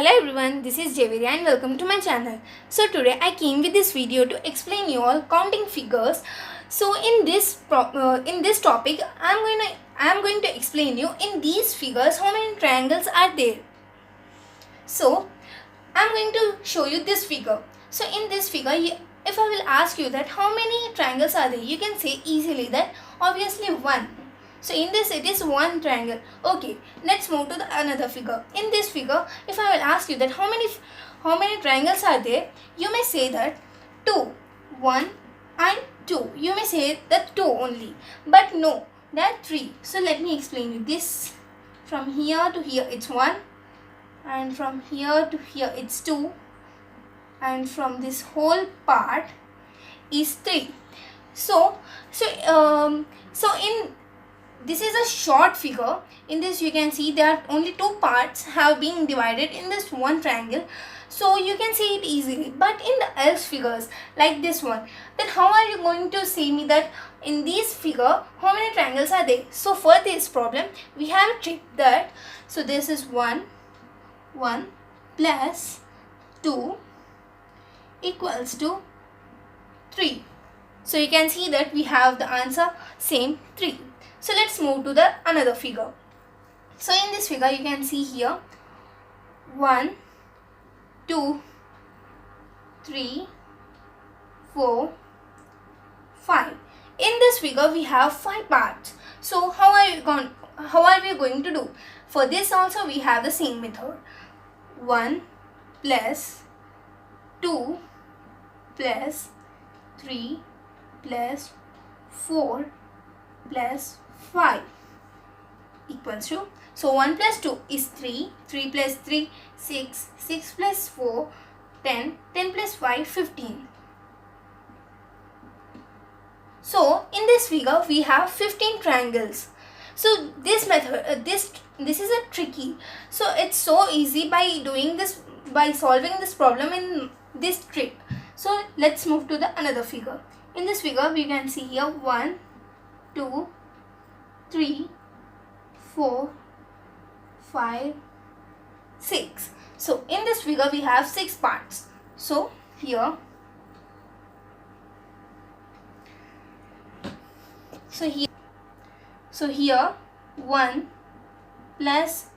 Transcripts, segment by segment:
Hello everyone, this is Javeria and welcome to my channel. So today I came with this video to explain you all counting figures. So in this topic I am going to explain you in these figures how many triangles are there. So I am going to show you this figure. So in this figure, if I will ask you that how many triangles are there, you can say easily that obviously one. So in this it is one triangle. Okay, let's move to the another figure. In this figure, if I will ask you that how many triangles are there, you may say that 2, 1 and 2. You may say that 2 only. But no, there are 3. So let me explain you this. From here to here it's 1, and from here to here it's 2, and from this whole part is 3. So in this is a short figure. In this you can see there are only 2 parts have been divided in this one triangle, so you can see it easily. But in the else figures like this one, then how are you going to say me that in this figure how many triangles are there? So for this problem we have a trick that, so this is 1 plus 2 equals to 3. So you can see that we have the answer same 3. So let's move to the another figure. So in this figure you can see here 1, 2, 3, 4, 5. In this figure we have 5 parts. So how are we going to do? For this also we have the same method. 1 plus 2 plus 3 plus 4 plus 5 equals to, so 1 plus 2 is 3, 3 plus 3 6, 6 plus 4 10, 10 plus 5 15. So in this figure we have 15 triangles. So this method this is a tricky, so it's so easy by doing this, by solving this problem in this trick. So let's move to the another figure. In this figure we can see here 1, 2, 3, 4, 5, 6. So in this figure we have 6 parts. So here, so here 1 plus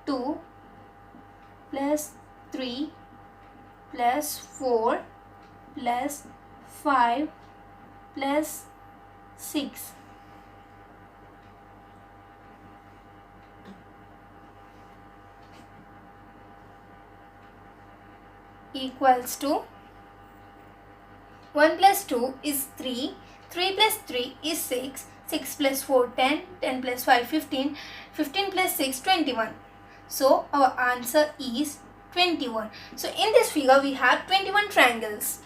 2 plus 3 plus 4 plus 5 plus 6. Equals to 1 plus 2 is 3, 3 plus 3 is 6, 6 plus 4 10, 10 plus 5 15, 15 plus 6 21. So our answer is 21. So in this figure we have 21 triangles.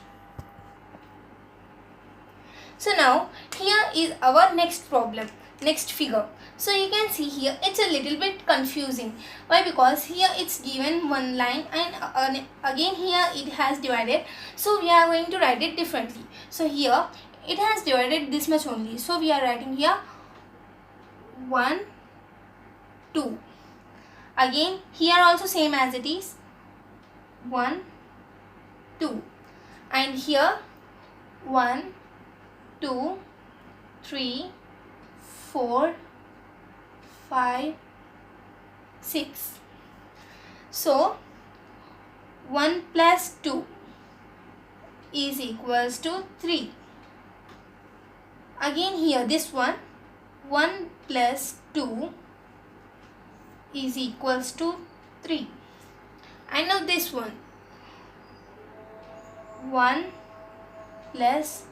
So now here is our next problem, next figure. So you can see here it's a little bit confusing. Why? Because here it's given one line and again here it has divided. So we are going to write it differently. So here it has divided this much only. So we are writing here 1, 2. Again here also same as it is 1, 2. And here 1, 2, 3, 4, 5, 6. So 1 plus 2 is equals to 3. Again here this one, 1 plus 2 is equals to 3. And now this one, 1 plus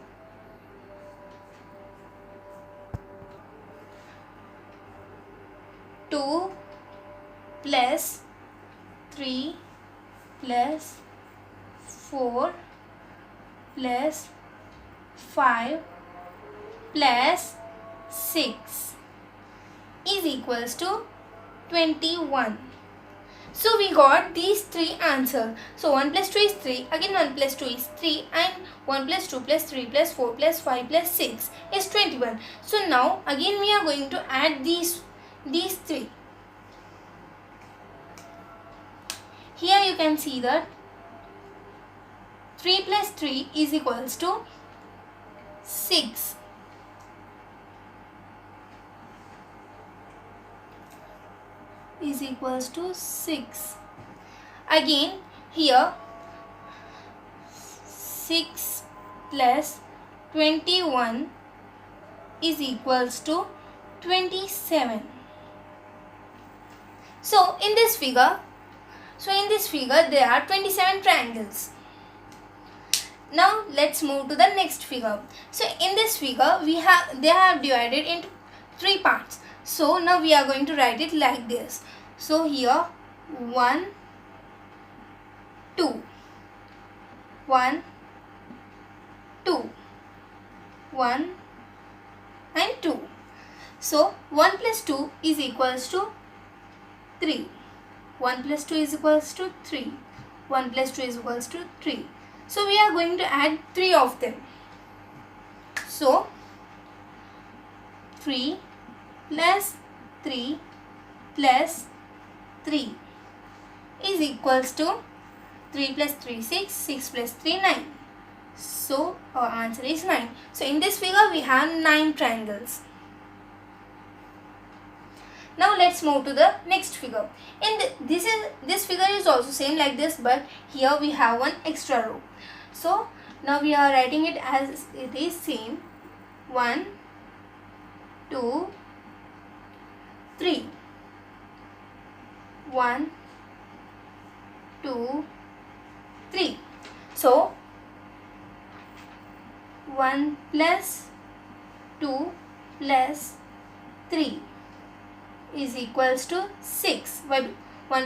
2 plus 3 plus 4 plus 5 plus 6 is equals to 21. So we got these 3 answers. So 1 plus 2 is 3, again 1 plus 2 is 3, and 1 plus 2 plus 3 plus 4 plus 5 plus 6 is 21. So now again we are going to add these 3. here you can see that 3 plus 3 is equals to 6. Is equals to 6. Again here 6 plus 21 is equals to 27. So in this figure there are 27 triangles. Now let's move to the next figure. So in this figure they have divided into 3 parts. So now we are going to write it like this. So here 1, 2, 1, 2, 1 and 2. So 1 plus 2 is equals to 3. 1 plus 2 is equals to 3. 1 plus 2 is equals to 3. So we are going to add 3 of them. So 3 plus 3 plus 3 is equals to 3 plus 3 6, 6 plus 3 9. So our answer is 9. So in this figure we have 9 triangles. Now let's move to the next figure. This figure is also same like this, but here we have one extra row. So now we are writing it as it is same. 1, 2, 3. 1, 2, 3. So 1 plus 2 plus 3 is equals to 6. 1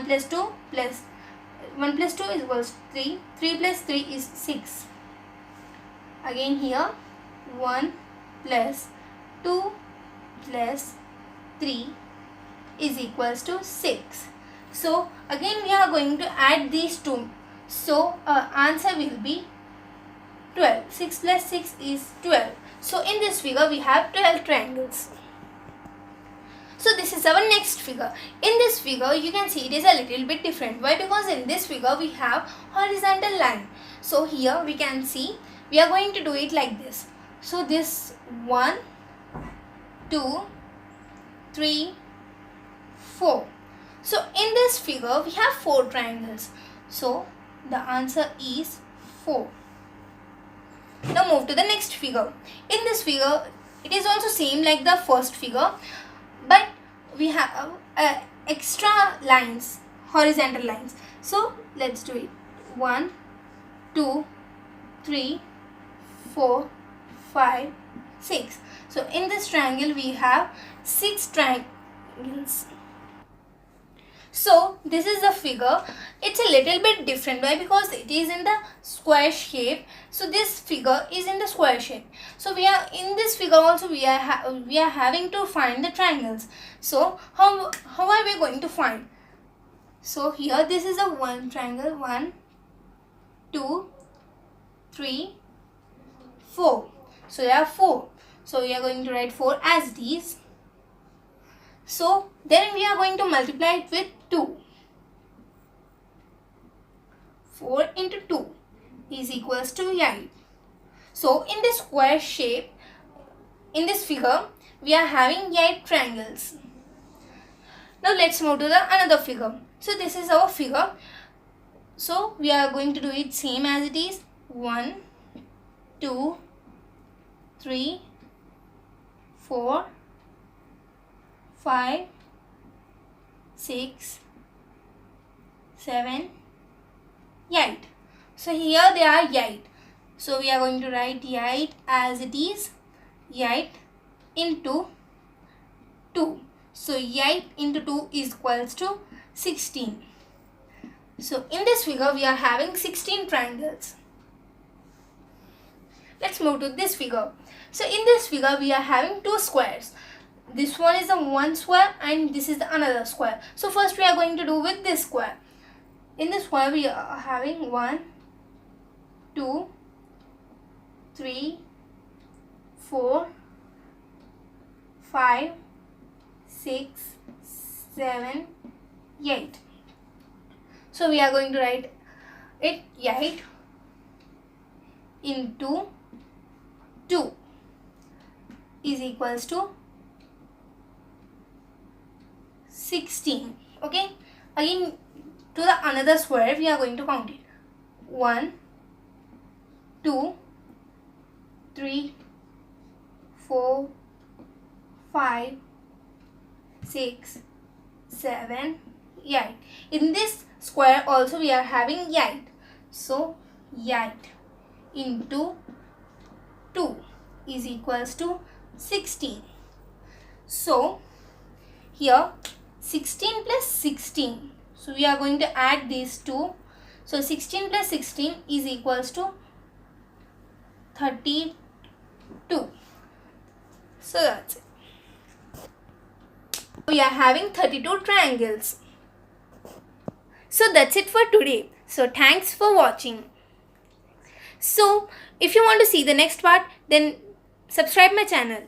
plus 2 plus 1 plus 2 is equals to 3. 3 plus 3 is 6. Again here 1 plus 2 plus 3 is equals to 6. So again we are going to add these two. So our answer will be 12. 6 plus 6 is 12. So in this figure we have 12 triangles. So this is our next figure. In this figure you can see it is a little bit different. Why? Because in this figure we have horizontal line. So here we can see we are going to do it like this. So this 1, 2, 3, 4. So in this figure we have 4 triangles. So the answer is 4. Now move to the next figure. In this figure it is also same like the first figure, but we have extra lines, horizontal lines. So let's do it. 1, 2, 3, 4, 5, 6. So in this triangle we have 6 triangles. So this is the figure. It's a little bit different. Why? Because it is in the square shape. So this figure is in the square shape. So we are in this figure also we are having to find the triangles. So how are we going to find? So here this is a one triangle. 1, 2, 3, 4. So there are 4. So we are going to write 4 as these. So then we are going to multiply it with 2. 4 into 2 is equals to 8. So in this square shape, in this figure, we are having 8 triangles. Now let's move to the another figure. So this is our figure. So we are going to do it same as it is. 1, 2, 3, 4, 5, 6, 7, 8. So here they are 8. So we are going to write 8 as it is. 8 into 2. So 8 into 2 is equals to 16. So in this figure we are having 16 triangles. Let's move to this figure. So in this figure we are having 2 squares. This one is the one square and this is the another square. So first we are going to do with this square. In this square we are having 1, 2, 3, 4, 5, 6, 7, 8. So we are going to write it 8 into 2 is equals to 16. Okay, again to the another square we are going to count it. 1, 2, 3, 4, 5, 6, 7, 8. In this square also we are having 8. So 8 into 2 is equals to 16. So here 16 plus 16. So we are going to add these two. So 16 plus 16 is equals to 32. So that's it. We are having 32 triangles. So that's it for today. So thanks for watching. So if you want to see the next part, then subscribe my channel.